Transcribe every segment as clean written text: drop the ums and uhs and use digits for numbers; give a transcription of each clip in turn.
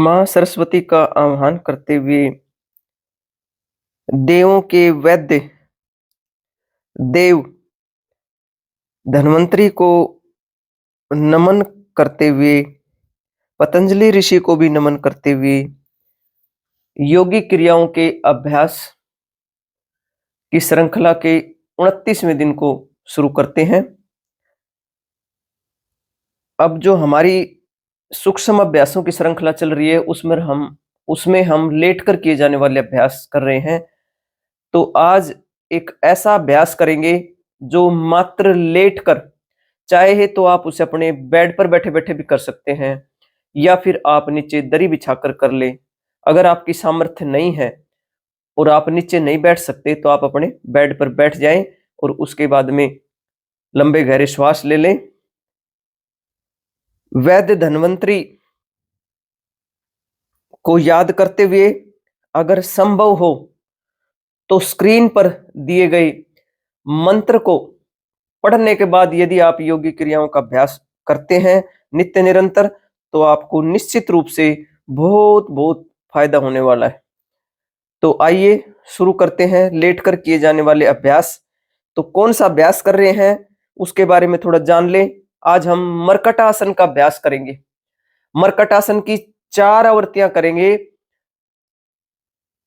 माँ सरस्वती का आह्वान करते हुए देवों के वैद्य देव धन्वंतरी को नमन करते हुए, पतंजलि ऋषि को भी नमन करते हुए योगी क्रियाओं के अभ्यास की श्रृंखला के 29वें दिन को शुरू करते हैं। अब जो हमारी सूक्ष्म अभ्यासों की श्रृंखला चल रही है उसमें हम लेट कर किए जाने वाले अभ्यास कर रहे हैं। तो आज एक ऐसा अभ्यास करेंगे जो मात्र लेट कर, चाहे तो आप उसे अपने बेड पर बैठे बैठे भी कर सकते हैं या फिर आप नीचे दरी बिछाकर कर लें। अगर आपकी सामर्थ्य नहीं है और आप नीचे नहीं बैठ सकते तो आप अपने बेड पर बैठ जाएं और उसके बाद में लंबे गहरे श्वास ले लें। वैद्य धन्वंतरी को याद करते हुए अगर संभव हो तो स्क्रीन पर दिए गए मंत्र को पढ़ने के बाद यदि आप योगी क्रियाओं का अभ्यास करते हैं नित्य निरंतर, तो आपको निश्चित रूप से बहुत बहुत फायदा होने वाला है। तो आइए शुरू करते हैं लेट कर किए जाने वाले अभ्यास। तो कौन सा अभ्यास कर रहे हैं उसके बारे में थोड़ा जान लें। आज हम मर्कटासन का अभ्यास करेंगे। मर्कटासन की 4 आवृत्तियां करेंगे।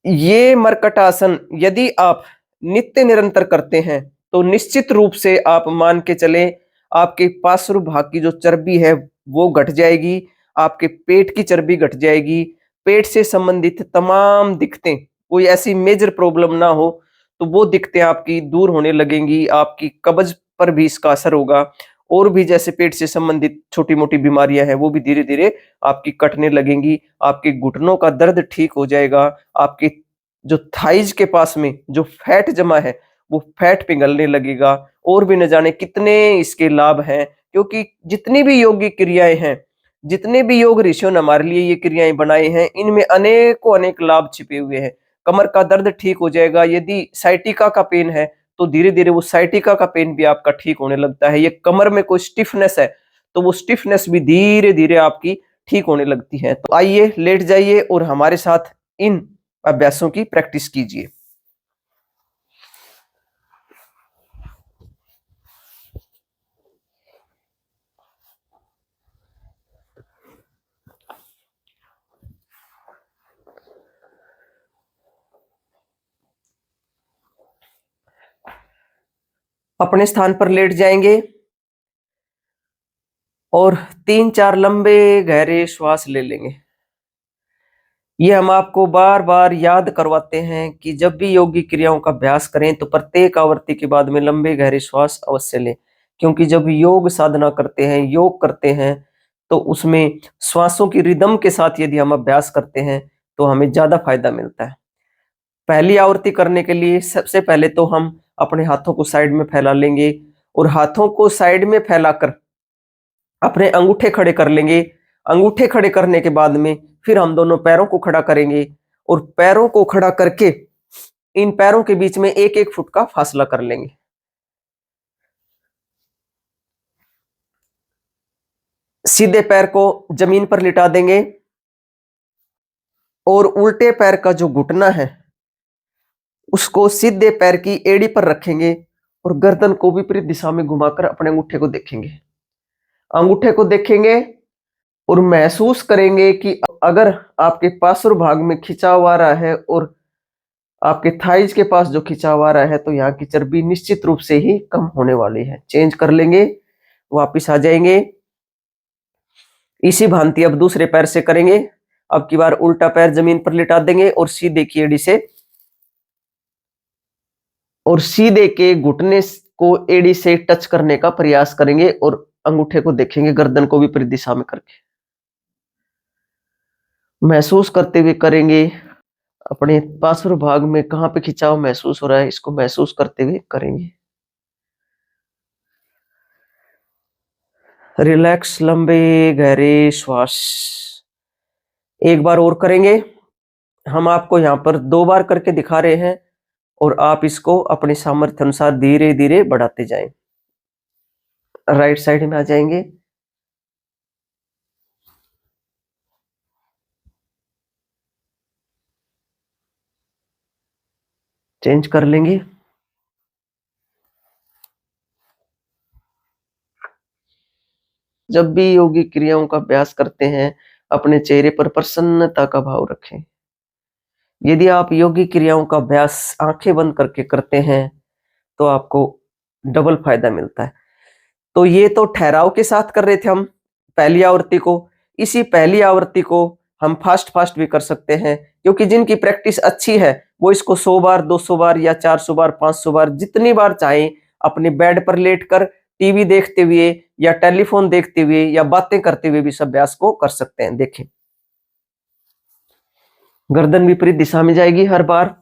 ये मर्कटासन यदि आप नित्य निरंतर करते हैं तो निश्चित रूप से आप मान के चले आपके पार्श्व भाग की जो चर्बी है वो घट जाएगी, आपके पेट की चर्बी घट जाएगी, पेट से संबंधित तमाम दिक्कतें, कोई ऐसी मेजर प्रॉब्लम ना हो तो वो दिक्कतें आपकी दूर होने लगेंगी। आपकी कब्ज पर भी इसका असर होगा और भी जैसे पेट से संबंधित छोटी मोटी बीमारियां हैं वो भी धीरे धीरे आपकी कटने लगेंगी। आपके घुटनों का दर्द ठीक हो जाएगा। आपके जो थाइज के पास में जो फैट जमा है वो फैट पिघलने लगेगा। और भी न जाने कितने इसके लाभ हैं, क्योंकि जितनी भी योगी क्रियाएं हैं, जितने भी योग ऋषियों ने हमारे लिए ये क्रियाएं बनाई हैं, इनमें अनेकों अनेक लाभ छिपे हुए हैं। कमर का दर्द ठीक हो जाएगा। यदि साइटिका का पेन है तो धीरे धीरे वो साइटिका का पेन भी आपका ठीक होने लगता है। ये कमर में कोई स्टिफनेस है तो वो स्टिफनेस भी धीरे धीरे आपकी ठीक होने लगती है। तो आइए लेट जाइए और हमारे साथ इन अभ्यासों की प्रैक्टिस कीजिए। अपने स्थान पर लेट जाएंगे और 3-4 लंबे गहरे श्वास ले लेंगे। ये हम आपको बार बार याद करवाते हैं कि जब भी योगी क्रियाओं का अभ्यास करें तो प्रत्येक आवृत्ति के बाद में लंबे गहरे श्वास अवश्य लें, क्योंकि जब योग साधना करते हैं, योग करते हैं, तो उसमें श्वासों की रिदम के साथ यदि हम अभ्यास करते हैं तो हमें ज्यादा फायदा मिलता है। पहली आवृत्ति करने के लिए सबसे पहले तो हम अपने हाथों को साइड में फैला लेंगे और हाथों को साइड में फैलाकर अपने अंगूठे खड़े कर लेंगे। अंगूठे खड़े करने के बाद में फिर हम दोनों पैरों को खड़ा करेंगे और पैरों को खड़ा करके इन पैरों के बीच में 1-1 फुट का फासला कर लेंगे। सीधे पैर को जमीन पर लिटा देंगे और उल्टे पैर का जो घुटना है उसको सीधे पैर की एड़ी पर रखेंगे और गर्दन को विपरीत दिशा में घुमाकर अपने अंगूठे को देखेंगे। अंगूठे को देखेंगे और महसूस करेंगे कि अगर आपके पार्श्व भाग में खिंचाव आ रहा है और आपके थाइज के पास जो खिंचाव आ रहा है तो यहाँ की चर्बी निश्चित रूप से ही कम होने वाली है। चेंज कर लेंगे, वापिस आ जाएंगे। इसी भांति अब दूसरे पैर से करेंगे। अब की बार उल्टा पैर जमीन पर लिटा देंगे और सीधे की एड़ी से और सीधे के घुटने को एड़ी से टच करने का प्रयास करेंगे और अंगूठे को देखेंगे गर्दन को विपरीत दिशा में करके महसूस करते हुए करेंगे। अपने पार्श्व भाग में कहां पे खिंचाव महसूस हो रहा है इसको महसूस करते हुए करेंगे। रिलैक्स, लंबे गहरे श्वास। एक बार और करेंगे। हम आपको यहाँ पर 2 बार करके दिखा रहे हैं और आप इसको अपने सामर्थ्य अनुसार धीरे धीरे बढ़ाते जाएं। राइट साइड में आ जाएंगे। चेंज कर लेंगे। जब भी योगी क्रियाओं का अभ्यास करते हैं, अपने चेहरे पर प्रसन्नता का भाव रखें। यदि आप योगी क्रियाओं का अभ्यास आंखें बंद करके करते हैं तो आपको डबल फायदा मिलता है। तो ये तो ठहराव के साथ कर रहे थे हम पहली आवृत्ति को। इसी पहली आवृत्ति को हम फास्ट फास्ट भी कर सकते हैं, क्योंकि जिनकी प्रैक्टिस अच्छी है वो इसको 100 बार, 200 बार या 400 बार, 500 बार जितनी बार चाहें अपने बेड पर लेटकर टीवी देखते हुए या टेलीफोन देखते हुए या बातें करते हुए भी इस अभ्यास को कर सकते हैं। देखें, गर्दन विपरीत दिशा में जाएगी हर बार।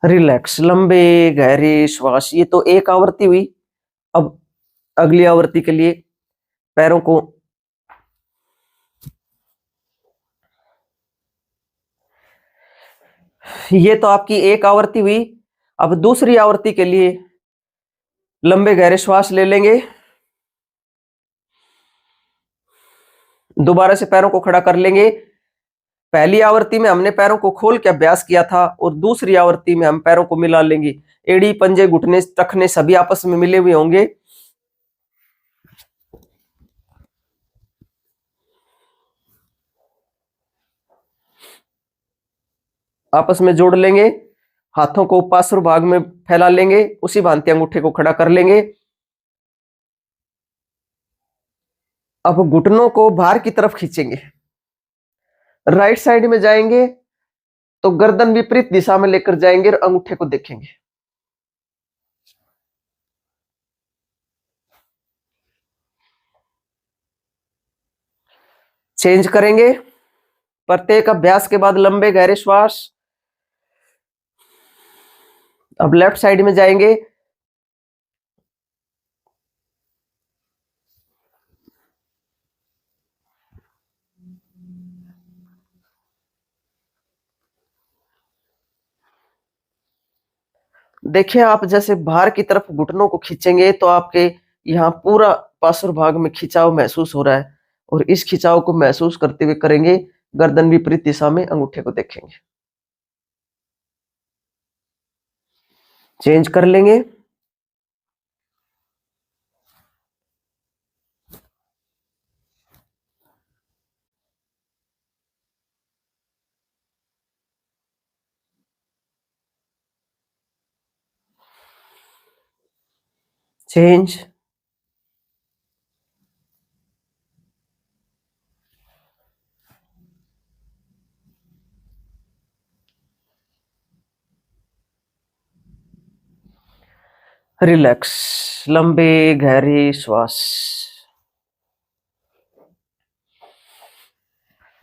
रिलैक्स, लंबे गहरे श्वास। ये तो एक आवृत्ति हुई। अब अगली आवृत्ति के लिए पैरों को ये तो आपकी एक आवृत्ति हुई। अब दूसरी आवृत्ति के लिए लंबे गहरे श्वास ले लेंगे। दोबारा से पैरों को खड़ा कर लेंगे। पहली आवृत्ति में हमने पैरों को खोल के अभ्यास किया था और दूसरी आवृत्ति में हम पैरों को मिला लेंगे। एड़ी, पंजे, घुटने, टखने सभी आपस में मिले हुए होंगे। आपस में जोड़ लेंगे। हाथों को पार्श्व भाग में फैला लेंगे। उसी भांति अंगूठे को खड़ा कर लेंगे। अब घुटनों को बाहर की तरफ खींचेंगे। राइट साइड में जाएंगे तो गर्दन विपरीत दिशा में लेकर जाएंगे और अंगूठे को देखेंगे। चेंज करेंगे। प्रत्येक अभ्यास के बाद लंबे गहरे श्वास। अब लेफ्ट साइड में जाएंगे। देखिए, आप जैसे बाहर की तरफ घुटनों को खींचेंगे तो आपके यहाँ पूरा पार्श्व भाग में खिंचाव महसूस हो रहा है, और इस खिंचाव को महसूस करते हुए करेंगे। गर्दन विपरीत दिशा में अंगूठे को देखेंगे। चेंज कर लेंगे। चेंज। रिलैक्स, लंबे गहरे श्वास।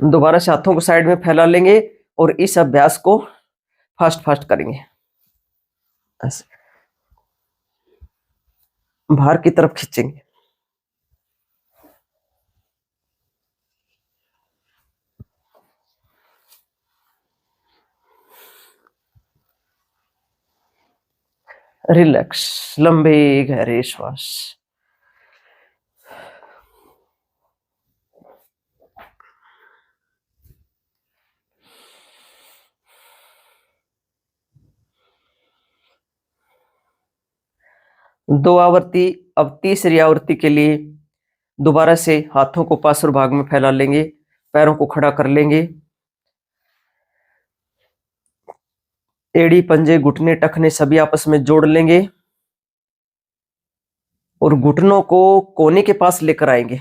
दोबारा से हाथों को साइड में फैला लेंगे और इस अभ्यास को फास्ट फास्ट करेंगे। ऐसे बाहर की तरफ खींचेंगे। रिलैक्स, लंबे गहरे श्वास। दो आवृत्ति। अब तीसरी आवृत्ति के लिए दोबारा से हाथों को पार्श्व भाग में फैला लेंगे। पैरों को खड़ा कर लेंगे। एड़ी, पंजे, घुटने, टखने सभी आपस में जोड़ लेंगे और घुटनों को कोने के पास लेकर आएंगे।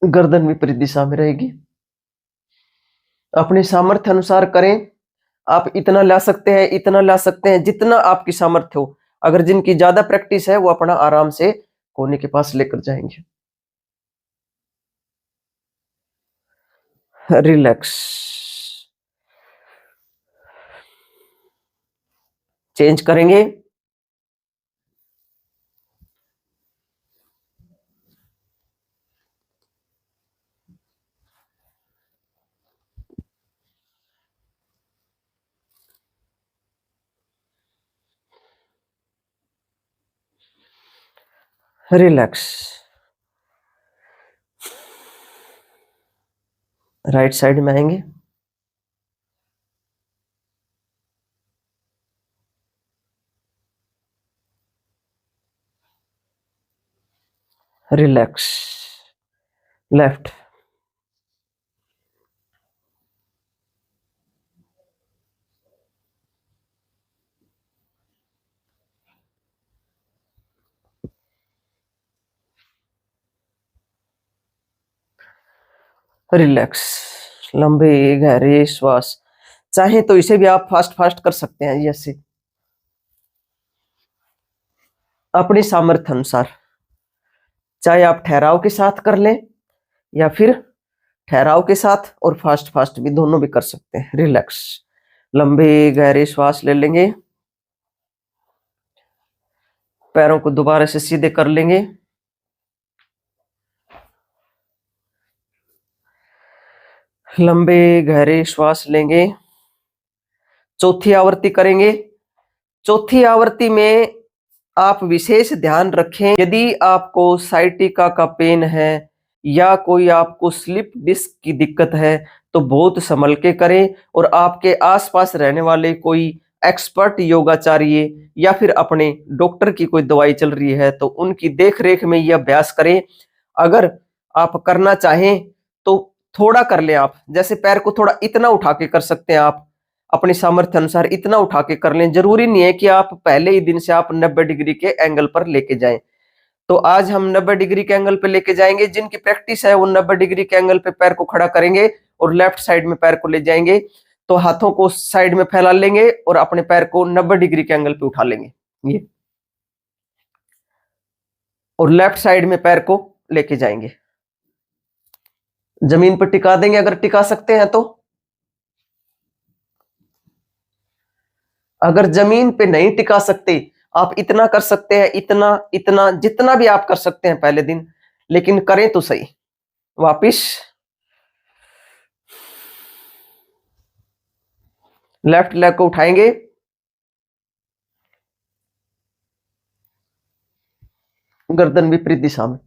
गर्दन विपरीत दिशा में रहेगी। अपने सामर्थ्य अनुसार करें। आप इतना ला सकते हैं, इतना ला सकते हैं, जितना आपकी सामर्थ्य हो। अगर जिनकी ज्यादा प्रैक्टिस है वो अपना आराम से कोने के पास लेकर जाएंगे। रिलैक्स। चेंज करेंगे। रिलैक्स। राइट साइड में आएंगे, रिलैक्स। Left, relax. लंबे गहरे श्वास। चाहे तो इसे भी आप फास्ट फास्ट कर सकते हैं जैसे अपनी सामर्थ्य अनुसार। चाहे आप ठहराव के साथ कर लें या फिर ठहराव के साथ और फास्ट फास्ट भी, दोनों भी कर सकते हैं। रिलैक्स। लंबे गहरे श्वास ले लेंगे, पैरों को दोबारा से सीधे कर लेंगे, लंबे गहरे श्वास लेंगे। चौथी आवृत्ति करेंगे। चौथी आवृत्ति में आप विशेष ध्यान रखें, यदि आपको साइटिका का पेन है या कोई आपको स्लिप डिस्क की दिक्कत है तो बहुत संभल के करें, और आपके आसपास रहने वाले कोई एक्सपर्ट योगाचार्य या फिर अपने डॉक्टर की कोई दवाई चल रही है तो उनकी देख रेख में यह अभ्यास करें। अगर आप करना चाहें तो थोड़ा कर लें, आप जैसे पैर को थोड़ा इतना उठा के कर सकते हैं, आप अपनी सामर्थ्य अनुसार इतना उठा के कर लें। जरूरी नहीं है कि आप पहले ही दिन से आप 90 डिग्री के एंगल पर लेके जाएं। तो आज हम 90 डिग्री के एंगल पे लेके जाएंगे। जिनकी प्रैक्टिस है वो 90 डिग्री के एंगल पे पैर को खड़ा करेंगे और लेफ्ट साइड में पैर को ले जाएंगे। तो हाथों को साइड में फैला लेंगे और अपने पैर को 90 डिग्री के एंगल पे उठा लेंगे ये, और लेफ्ट साइड में पैर को लेके जाएंगे। जमीन पर टिका देंगे अगर टिका सकते हैं तो। अगर जमीन पे नहीं टिका सकते, आप इतना कर सकते हैं, इतना इतना जितना भी आप कर सकते हैं पहले दिन, लेकिन करें तो सही। वापिस लेफ्ट लेग को उठाएंगे, गर्दन विपरीत दिशा में,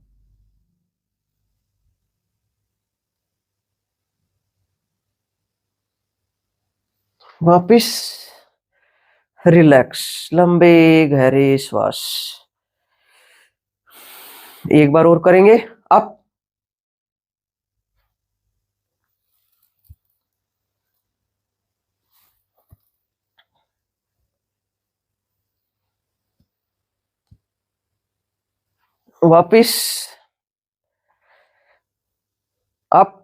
वापिस रिलैक्स। लंबे गहरे श्वास एक बार और करेंगे। अप, वापिस अप,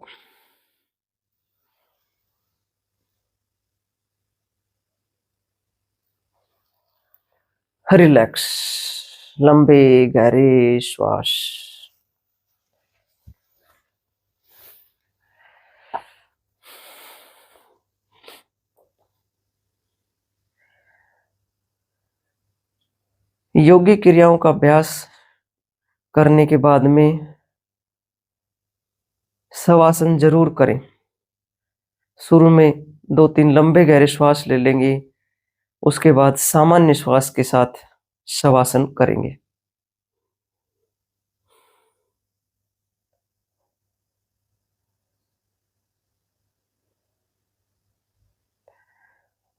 रिलैक्स। लंबे गहरे श्वास। योगी क्रियाओं का अभ्यास करने के बाद में शवासन जरूर करें। शुरू में 2-3 लंबे गहरे श्वास ले लेंगे, उसके बाद सामान्य श्वास के साथ शवासन करेंगे।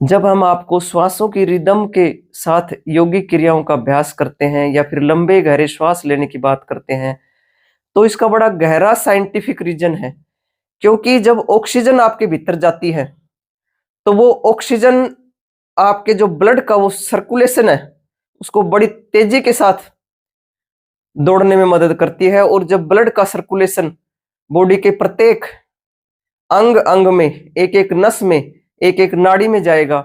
जब हम आपको श्वासों की रिदम के साथ योगिक क्रियाओं का अभ्यास करते हैं या फिर लंबे गहरे श्वास लेने की बात करते हैं तो इसका बड़ा गहरा साइंटिफिक रीजन है। क्योंकि जब ऑक्सीजन आपके भीतर जाती है तो वो ऑक्सीजन आपके जो ब्लड का वो सर्कुलेशन है उसको बड़ी तेजी के साथ दौड़ने में मदद करती है, और जब ब्लड का सर्कुलेशन बॉडी के प्रत्येक अंग अंग में, एक एक नस में, एक एक नाड़ी में जाएगा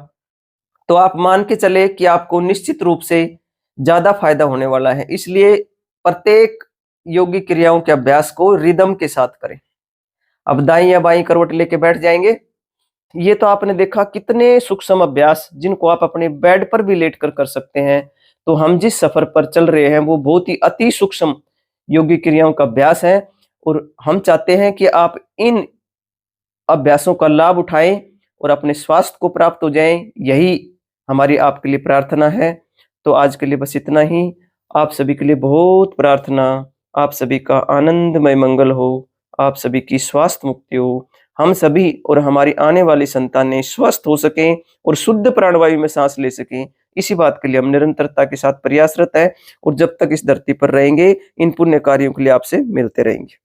तो आप मान के चले कि आपको निश्चित रूप से ज्यादा फायदा होने वाला है। इसलिए प्रत्येक योगी क्रियाओं के अभ्यास को रिदम के साथ करें। अब दाईं या बाईं करवट लेके बैठ जाएंगे। ये तो आपने देखा कितने सूक्ष्म अभ्यास जिनको आप अपने बेड पर भी लेट कर सकते हैं। तो हम जिस सफर पर चल रहे हैं वो बहुत ही अति सूक्ष्म योगी क्रियाओं का अभ्यास है, और हम चाहते हैं कि आप इन अभ्यासों का लाभ उठाएं और अपने स्वास्थ्य को प्राप्त हो जाएं। यही हमारी आपके लिए प्रार्थना है। तो आज के लिए बस इतना ही। आप सभी के लिए बहुत प्रार्थना, आप सभी का आनंदमय मंगल हो, आप सभी की स्वास्थ्य मुक्ति हो, हम सभी और हमारी आने वाली संतानें स्वस्थ हो सकें और शुद्ध प्राणवायु में सांस ले सकें, इसी बात के लिए हम निरंतरता के साथ प्रयासरत हैं और जब तक इस धरती पर रहेंगे इन पुण्य कार्यों के लिए आपसे मिलते रहेंगे।